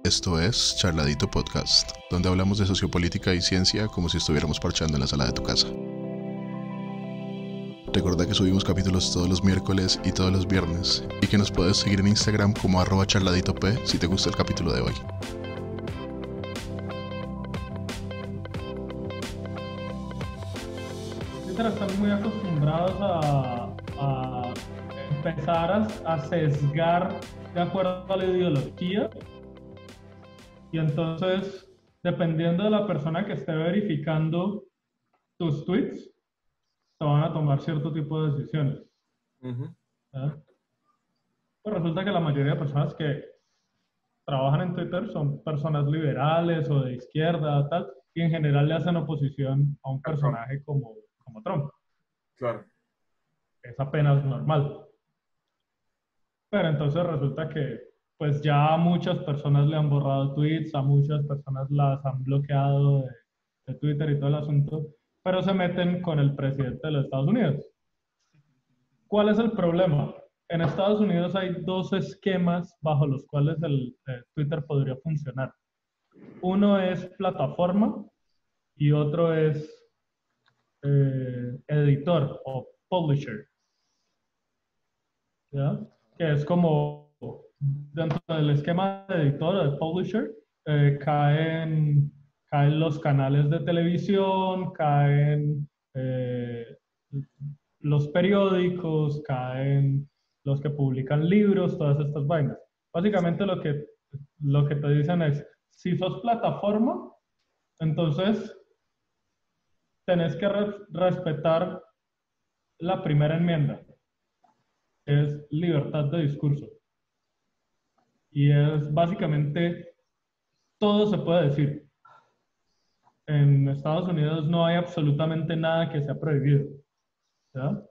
Esto es Charladito Podcast, donde hablamos de sociopolítica y ciencia como si estuviéramos parchando en la sala de tu casa. Recuerda que subimos capítulos todos los miércoles y todos los viernes, y que nos puedes seguir en Instagram como @charladitop si te gusta el capítulo de hoy. Están muy acostumbrados a empezar a sesgar de acuerdo a la ideología, y entonces, dependiendo de la persona que esté verificando tus tweets, se van a tomar cierto tipo de decisiones. ¿Verdad? Pues resulta que la mayoría de personas que trabajan en Twitter son personas liberales o de izquierda, tal, y en general le hacen oposición a un personaje como Trump. Claro. Es apenas normal. Pero entonces resulta que pues ya a muchas personas le han borrado tweets, a muchas personas las han bloqueado de Twitter y todo el asunto, pero se meten con el presidente de los Estados Unidos. ¿Cuál es el problema? En Estados Unidos hay dos esquemas bajo los cuales el Twitter podría funcionar. Uno es plataforma y otro es editor o publisher. ¿Ya? Que es como dentro del esquema de editor o de publisher, caen los canales de televisión, caen los periódicos, caen los que publican libros, todas estas vainas. Básicamente lo que te dicen es, si sos plataforma, entonces tenés que respetar la primera enmienda, que es libertad de discurso. Y es básicamente, todo se puede decir. En Estados Unidos no hay absolutamente nada que sea prohibido. ¿Ya?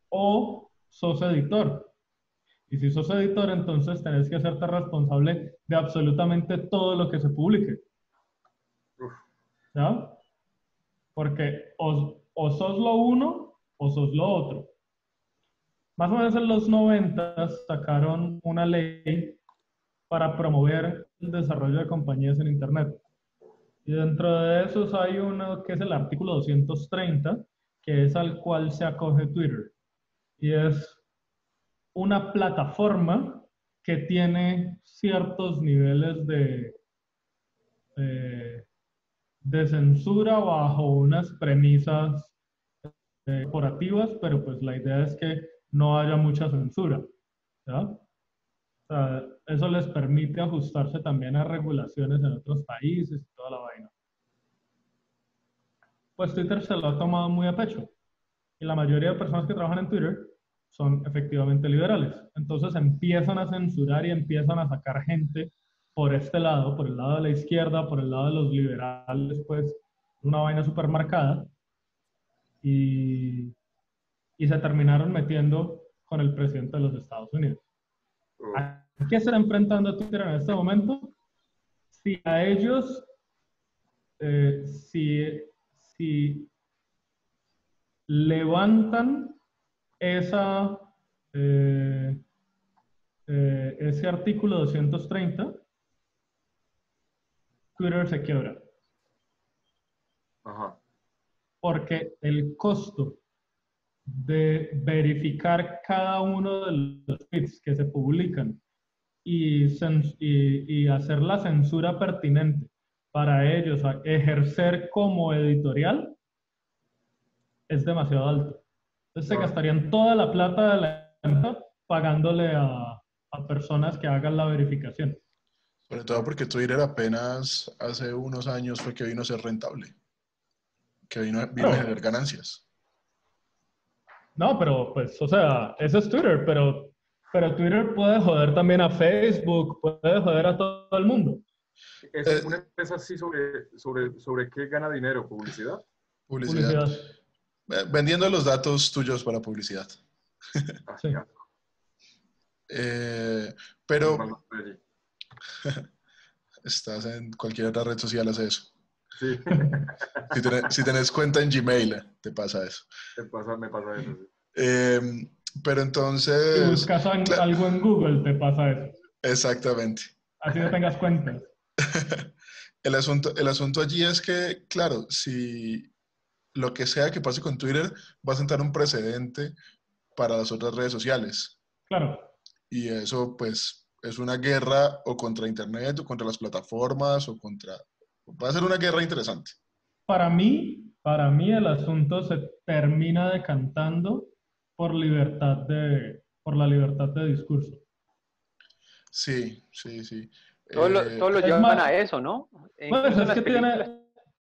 O sos editor. Y si sos editor, entonces tenés que hacerte responsable de absolutamente todo lo que se publique. ¿Ya? Porque o sos lo uno o sos lo otro. Más o menos en los 90 sacaron una ley para promover el desarrollo de compañías en Internet. Y dentro de esos hay uno que es el artículo 230, que es al cual se acoge Twitter. Y es una plataforma que tiene ciertos niveles de censura bajo unas premisas corporativas, pero pues la idea es que no haya mucha censura. ¿Ya? O sea, eso les permite ajustarse también a regulaciones en otros países y toda la vaina. Pues Twitter se lo ha tomado muy a pecho. Y la mayoría de personas que trabajan en Twitter son efectivamente liberales. Entonces empiezan a censurar y empiezan a sacar gente por este lado, por el lado de la izquierda, por el lado de los liberales, pues una vaina súper marcada. Y se terminaron metiendo con el presidente de los Estados Unidos. ¿A qué se está enfrentando Twitter en este momento? Si a ellos, si levantan ese artículo 230, Twitter se quiebra. Ajá. Porque el costo de verificar cada uno de los tweets que se publican y hacer la censura pertinente para ellos a ejercer como editorial es demasiado alto. Entonces se gastarían toda la plata de la empresa pagándole a personas que hagan la verificación. Sobre todo porque Twitter apenas hace unos años fue que vino a ser rentable, que vino a generar ganancias. No, pero pues, o sea, eso es Twitter, pero Twitter puede joder también a Facebook, puede joder a todo el mundo. ¿Es una empresa así sobre qué gana dinero? ¿Publicidad? Publicidad. Vendiendo los datos tuyos para publicidad. Sí. Pero estás en cualquier otra red social, hace eso. Sí. Si tenés cuenta en Gmail, te pasa eso. Me pasa eso. Sí. Pero Si entonces, buscas algo en Google, te pasa eso. exactamente. Así no tengas cuentas. El asunto allí es que, claro, si lo que sea que pase con Twitter va a sentar un precedente para las otras redes sociales. Claro, Y eso, pues, es una guerra o contra Internet o contra las plataformas o contra... Va a ser una guerra interesante. para mí el asunto se termina decantando por la libertad de discurso. Sí, sí, sí. Todos lo Es llevan más, a eso, ¿no? E pues incluso en es las que películas.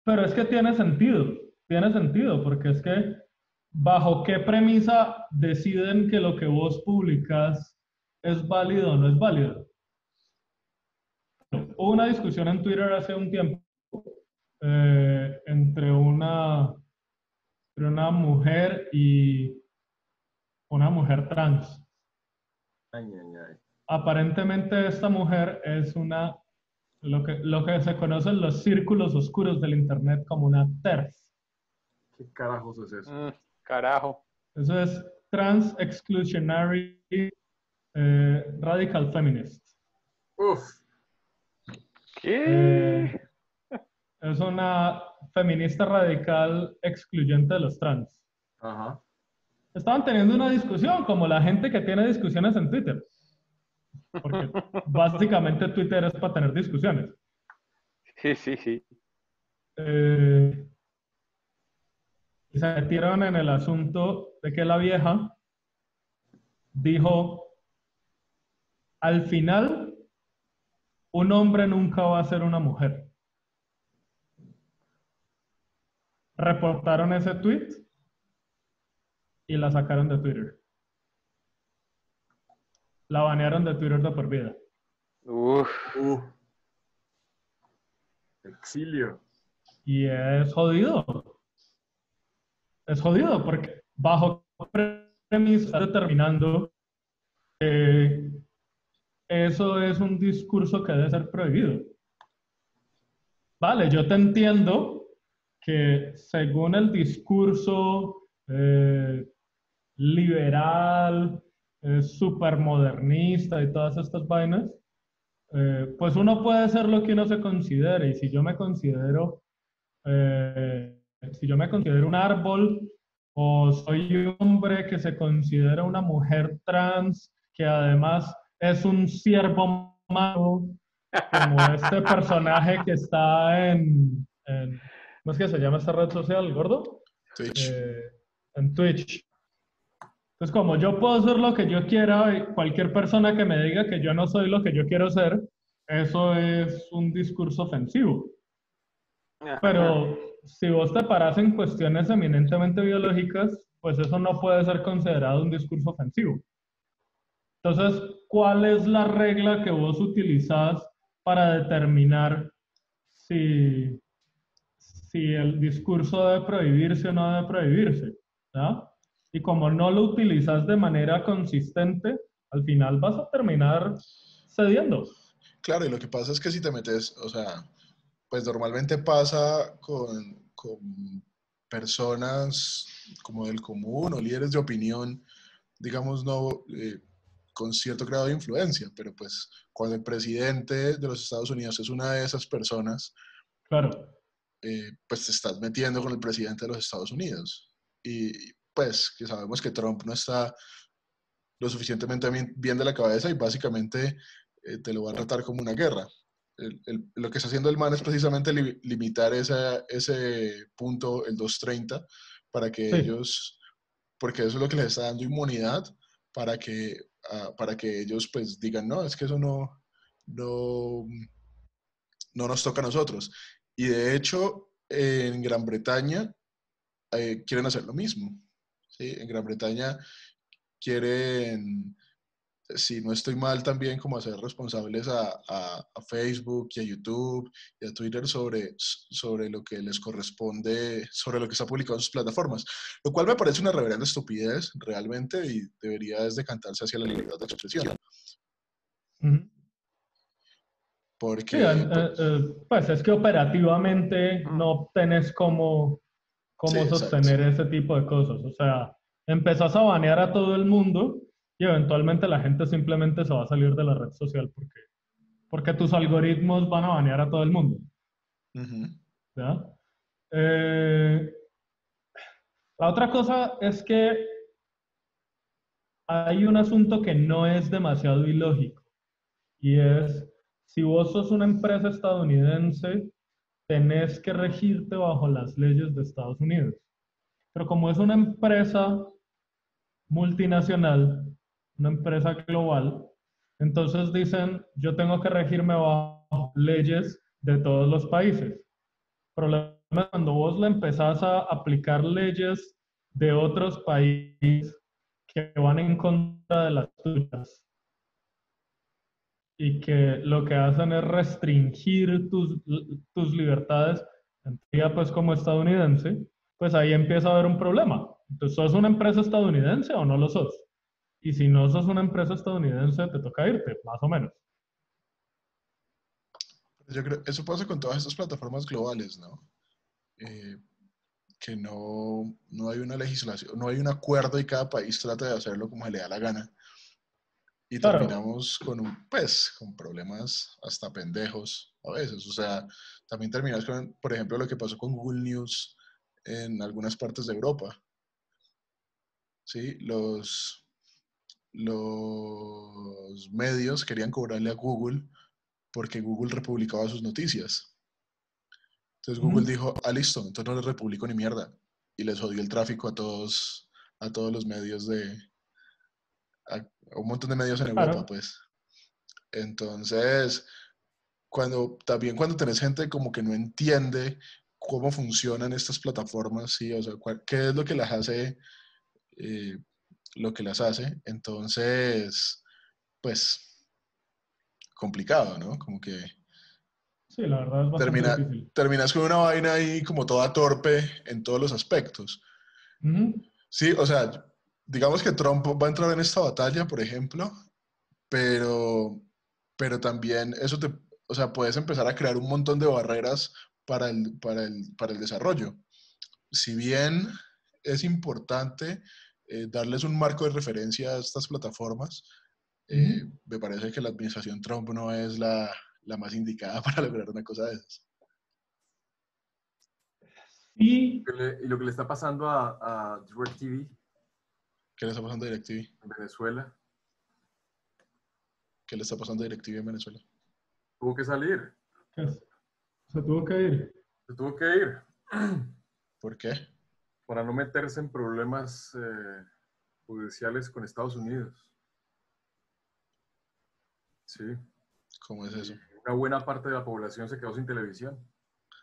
pero es que tiene sentido, porque es que bajo qué premisa deciden que lo que vos publicas es válido o no es válido. Hubo una discusión en Twitter hace un tiempo entre una mujer y una mujer trans. Ay, ay, ay. Aparentemente esta mujer es lo que se conoce en los círculos oscuros del Internet como una TERF. ¿Qué carajos es eso? Carajo. Eso es Trans Exclusionary Radical Feminist. Uf, ¿Qué? Es una feminista radical excluyente de los trans. ajá. Estaban teniendo una discusión como la gente que tiene discusiones en Twitter. Porque básicamente Twitter es para tener discusiones. Sí, sí, sí. Y se metieron en el asunto de que la vieja dijo, al final, un hombre nunca va a ser una mujer. Reportaron ese tweet y la sacaron de Twitter. La banearon de Twitter de por vida. Uf. Exilio. Y es jodido. Es jodido porque bajo premisa determinando que eso es un discurso que debe ser prohibido. Vale, yo te entiendo que según el discurso liberal, supermodernista y todas estas vainas, pues uno puede ser lo que uno se considere. Y si yo me considero un árbol o soy un hombre que se considera una mujer trans, que además es un ciervo malo, como este personaje que está ¿cómo es que se llama esta red social, gordo? Twitch. En Twitch. Entonces, como yo puedo ser lo que yo quiera, y cualquier persona que me diga que yo no soy lo que yo quiero ser, eso es un discurso ofensivo. Pero si vos te paras en cuestiones eminentemente biológicas, pues eso no puede ser considerado un discurso ofensivo. Entonces, ¿cuál es la regla que vos utilizás para determinar si el discurso debe prohibirse o no debe prohibirse? ¿Ya? Y como no lo utilizas de manera consistente, al final vas a terminar cediendo. Claro, y lo que pasa es que si te metes, o sea, pues normalmente pasa con personas como del común o líderes de opinión, digamos, no con cierto grado de influencia, pero pues cuando el presidente de los Estados Unidos es una de esas personas, Claro. pues te estás metiendo con el presidente de los Estados Unidos. Y pues que sabemos que Trump no está lo suficientemente bien de la cabeza y básicamente te lo va a tratar como una guerra. Lo que está haciendo el man es precisamente limitar ese punto, el 230, para que Sí. ellos, porque eso es lo que les está dando inmunidad para que ellos pues digan, no, es que eso no, no nos toca a nosotros. Y de hecho, en Gran Bretaña quieren hacer lo mismo. ¿Sí? En Gran Bretaña quieren, si no estoy mal, también como hacer responsables a Facebook y a YouTube y a Twitter sobre lo que les corresponde, sobre lo que está publicado en sus plataformas, lo cual me parece una reverenda estupidez realmente y debería decantarse hacia la libertad de expresión. Uh-huh. Porque, Sí, pues es que operativamente no tenés cómo sí, exacto. sostener ese tipo de cosas. O sea, empezás a banear a todo el mundo y eventualmente la gente simplemente se va a salir de la red social porque tus algoritmos van a banear a todo el mundo. Ujú. ¿Ya? Eh, la otra cosa es que hay un asunto que no es demasiado ilógico y es, si vos sos una empresa estadounidense, tenés que regirte bajo las leyes de Estados Unidos. Pero como es una empresa multinacional, una empresa global, entonces dicen, yo tengo que regirme bajo leyes de todos los países. El problema es cuando vos le empezás a aplicar leyes de otros países que van en contra de las tuyas y que lo que hacen es restringir tus libertades, en teoría, pues como estadounidense, pues ahí empieza a haber un problema. Entonces, ¿sos una empresa estadounidense o no lo sos? Y si no sos una empresa estadounidense, te toca irte, más o menos. Yo creo, eso pasa con todas estas plataformas globales, ¿no? Eh, que no hay una legislación, no hay un acuerdo y cada país trata de hacerlo como se le da la gana. Y Claro, terminamos con problemas hasta pendejos a veces. O sea, también terminas con, por ejemplo, lo que pasó con Google News en algunas partes de Europa. ¿Sí? Los medios querían cobrarle a Google porque Google republicaba sus noticias. Entonces Google ujú, dijo, ah, listo, entonces no les republico ni mierda. Y les jodió el tráfico a todos los medios a un montón de medios en Europa, claro, pues. Entonces, también cuando tenés gente como que no entiende cómo funcionan estas plataformas, sí, o sea, qué es lo que las hace, eh, lo que las hace, entonces, pues, complicado, ¿no? Como que sí, la verdad es bastante termina, difícil. terminas con una vaina ahí como toda torpe en todos los aspectos. Ujú, Sí, o sea, digamos que Trump va a entrar en esta batalla, por ejemplo, pero, pero también eso o sea, puedes empezar a crear un montón de barreras para el desarrollo. Si bien es importante darles un marco de referencia a estas plataformas, ujú. me parece que la administración Trump no es la más indicada para lograr una cosa de esas. Y Y lo que le está pasando a DirecTV ¿Qué le está pasando a DirecTV? en Venezuela, ¿Qué le está pasando a DirecTV en Venezuela? tuvo que salir, ¿qué es? Se tuvo que ir. se tuvo que ir ¿Por qué? para no meterse en problemas judiciales con Estados Unidos. Sí, ¿Cómo es y eso? una buena parte de la población se quedó sin televisión.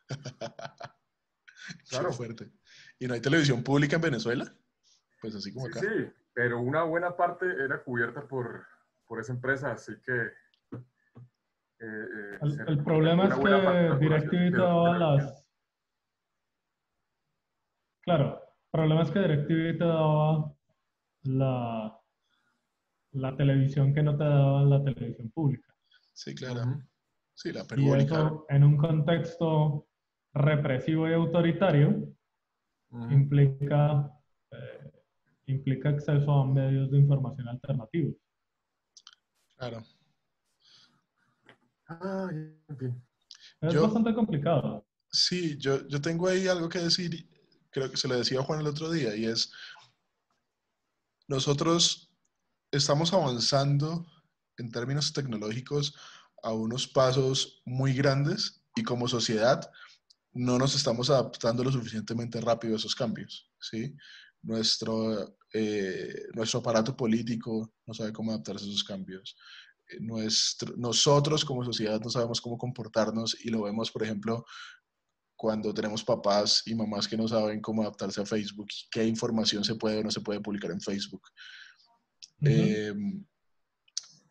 Qué Claro, fuerte. ¿Y no hay televisión pública en Venezuela? Pues así como sí, acá. sí, pero una buena parte era cubierta por esa empresa, así que El problema una es que buena parte de la población se DirecTV te quedó sin daba televisión. claro, el problema es que DirecTV te daba la, la televisión que no te daba la televisión pública. Sí, claro. Ujú, Sí, la Y perubólica. eso en un contexto represivo y autoritario ujú. implica, eh, implica acceso a medios de información alternativos. Claro. Ay, en fin. Es Yo, bastante complicado. sí, yo tengo ahí algo que decir. Creo que se lo decía a Juan el otro día, y es, nosotros estamos avanzando en términos tecnológicos a unos pasos muy grandes y como sociedad no nos estamos adaptando lo suficientemente rápido a esos cambios, ¿sí? Nuestro aparato político no sabe cómo adaptarse a esos cambios. Nosotros como sociedad no sabemos cómo comportarnos y lo vemos, por ejemplo, cuando tenemos papás y mamás que no saben cómo adaptarse a Facebook, qué información se puede o no se puede publicar en Facebook. Ujú. Eh,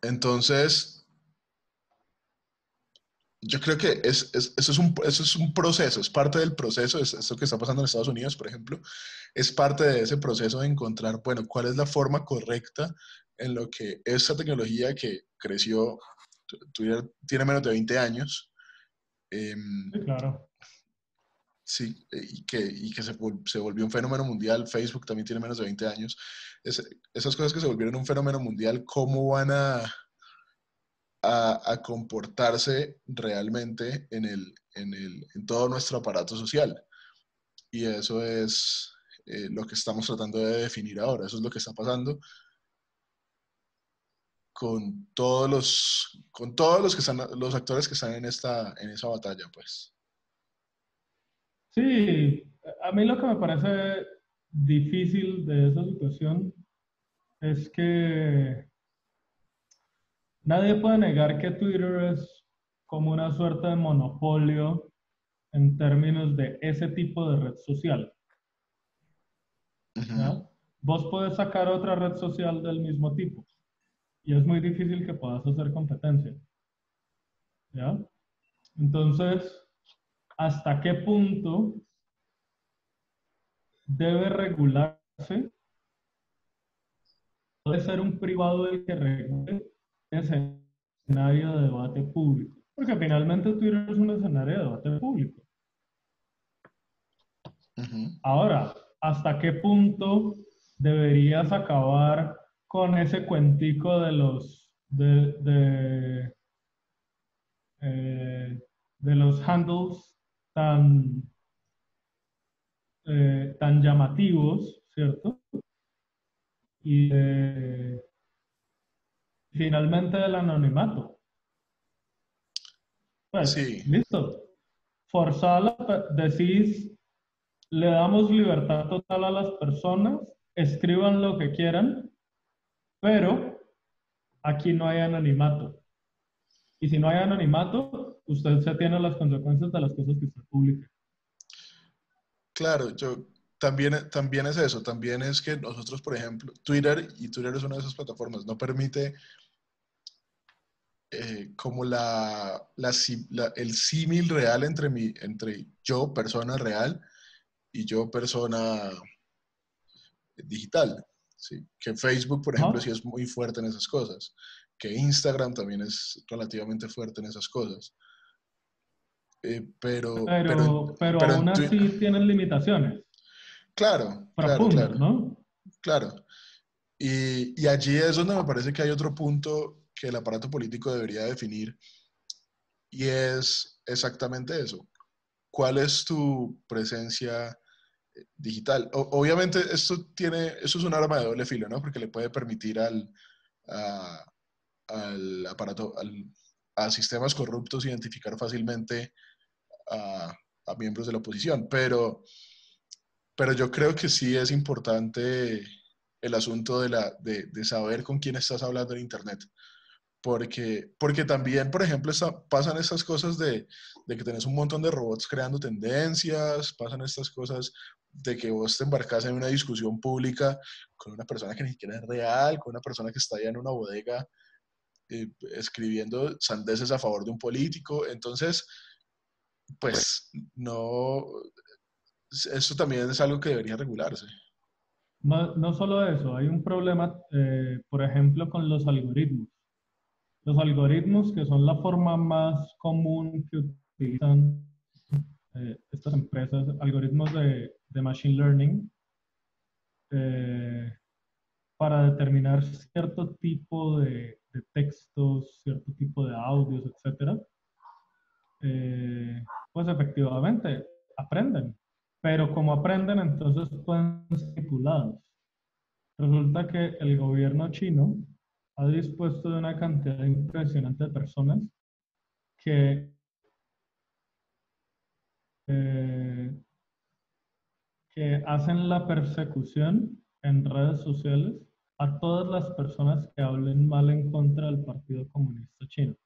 entonces, yo creo que eso es un proceso, es parte del proceso, es esto que está pasando en Estados Unidos, por ejemplo, es parte de ese proceso de encontrar, bueno, cuál es la forma correcta en lo que esa tecnología que creció, Twitter tiene menos de 20 años, eh, Sí, claro. sí, y que se volvió un fenómeno mundial. Facebook también tiene menos de 20 años. Esas cosas que se volvieron un fenómeno mundial, ¿cómo van a comportarse realmente en todo nuestro aparato social? Y eso es lo que estamos tratando de definir ahora. Eso es lo que está pasando con todos los que están, los actores que están en esa batalla, pues. Sí, a mí lo que me parece difícil de esa situación es que nadie puede negar que Twitter es como una suerte de monopolio en términos de ese tipo de red social, ¿ya? Ujú. Vos podés sacar otra red social del mismo tipo y es muy difícil que puedas hacer competencia, ¿ya? Entonces, ¿hasta qué punto debe regularse? Puede ser un privado el que regule ese escenario de debate público, porque finalmente Twitter es un escenario de debate público. Ujú. Ahora, ¿hasta qué punto deberías acabar con ese cuentico de de los handles tan, tan llamativos, ¿cierto? Y finalmente del anonimato. Pues, Sí, listo. Forzarla, decís, le damos libertad total a las personas, escriban lo que quieran, pero aquí no hay anonimato. Y si no hay anonimato, usted se tiene las consecuencias de las cosas que usted publica. claro, también es eso, también es que nosotros, por ejemplo, Twitter es una de esas plataformas, no permite como el símil real entre yo, persona real, y yo, persona digital. ¿Sí? Que Facebook, por ejemplo, sí ¿No? es muy fuerte en esas cosas, que Instagram también es relativamente fuerte en esas cosas. Eh, pero, pero, en, Pero pero aún en Twitter, así tienen limitaciones claro, claro, profundas, claro, ¿no? claro. Y allí es donde me parece que hay otro punto que el aparato político debería definir y es exactamente eso. ¿Cuál es tu presencia digital? Obviamente esto es un arma de doble filo, ¿no? Porque le puede permitir a- al aparato, a sistemas corruptos identificar fácilmente a, a miembros de la oposición, pero yo creo que sí es importante el asunto de saber con quién estás hablando en Internet. Porque también, por ejemplo, pasan estas cosas de que tenés un montón de robots creando tendencias, pasan estas cosas de que vos te embarcas en una discusión pública con una persona que ni siquiera es real, con una persona que está allá en una bodega escribiendo sandeces a favor de un político. Entonces, pues no, eso también es algo que debería regularse. No, no solo eso, hay un problema, por ejemplo, con los algoritmos. Los algoritmos, que son la forma más común que utilizan estas empresas, algoritmos de machine learning, eh, para determinar cierto tipo de textos, cierto tipo de audios, etcétera, pues efectivamente aprenden. Pero como aprenden, entonces pueden ser manipulados. Resulta que el gobierno chino ha dispuesto de una cantidad impresionante de personas que, eh, que hacen la persecución en redes sociales a todas las personas que hablen mal en contra del Partido Comunista Chino.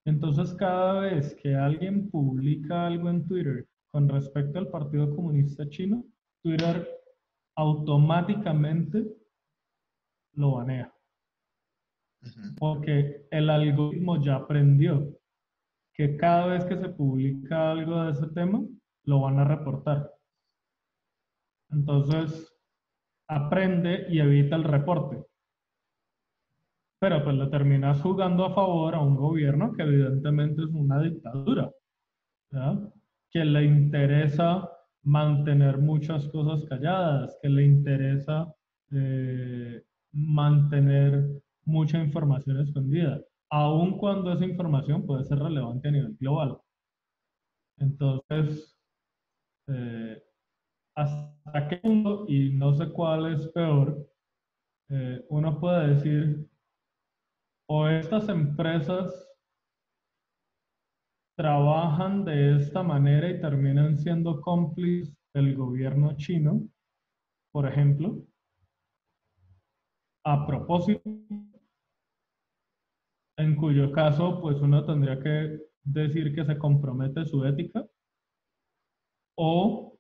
Entonces, cada vez que alguien publica algo en Twitter con respecto al Partido Comunista Chino, Twitter automáticamente lo banea, Ujú. porque el algoritmo ya aprendió que cada vez que se publica algo de ese tema, lo van a reportar. Entonces, aprende y evita el reporte. Pero pues le terminas jugando a favor a un gobierno que evidentemente es una dictadura, ¿ya? que le interesa mantener muchas cosas calladas, que le interesa mantener mucha información escondida, aun cuando esa información puede ser relevante a nivel global. Entonces, ¿hasta qué punto? Y no sé cuál es peor, uno puede decir, o estas empresas trabajan de esta manera y terminan siendo cómplices del gobierno chino, por ejemplo, a propósito, en cuyo caso pues uno tendría que decir que se compromete su ética, o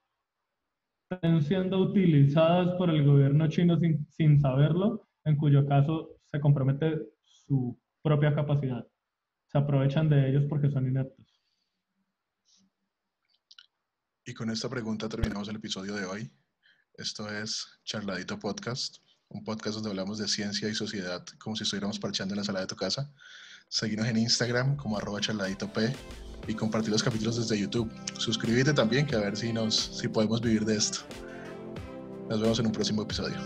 están siendo utilizadas por el gobierno chino sin saberlo, en cuyo caso se compromete su propia capacidad. Se aprovechan de ellos porque son ineptos. Y con esta pregunta terminamos el episodio de hoy. Esto es Charladito Podcast, un podcast donde hablamos de ciencia y sociedad como si estuviéramos parchando en la sala de tu casa. Seguinos en Instagram como @charladitop y compartir los capítulos desde YouTube. Suscríbete también, que a ver si podemos vivir de esto. Nos vemos en un próximo episodio.